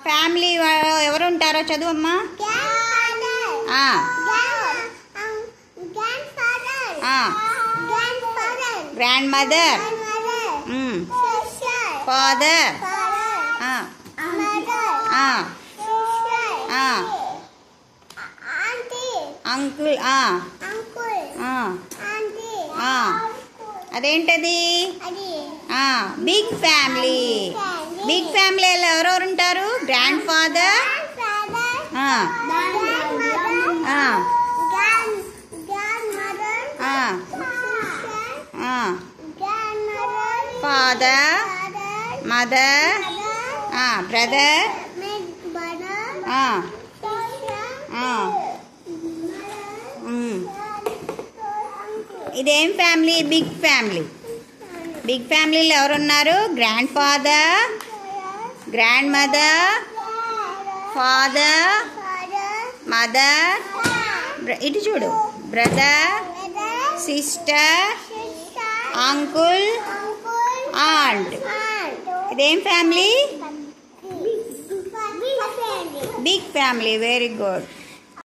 Family ఎవరు ఉంటారో చదువమ్మా. Grandmother, father, uncle. అదేంటది? Big family. బిగ్ ఫ్యామిలీలో ఎవరెవరు ఉంటారు? Grandfather, father, mother, brother. ఇదేం ఫ్యామిలీ? Big family. బిగ్ ఫ్యామిలీలో ఎవరున్నారు? Grandfather, grandmother, father, mother, ఇటు చూడు, బ్రదర్, సిస్టర్, అంకుల్, ఆంట్. ఇదేం family? Big family. Very good.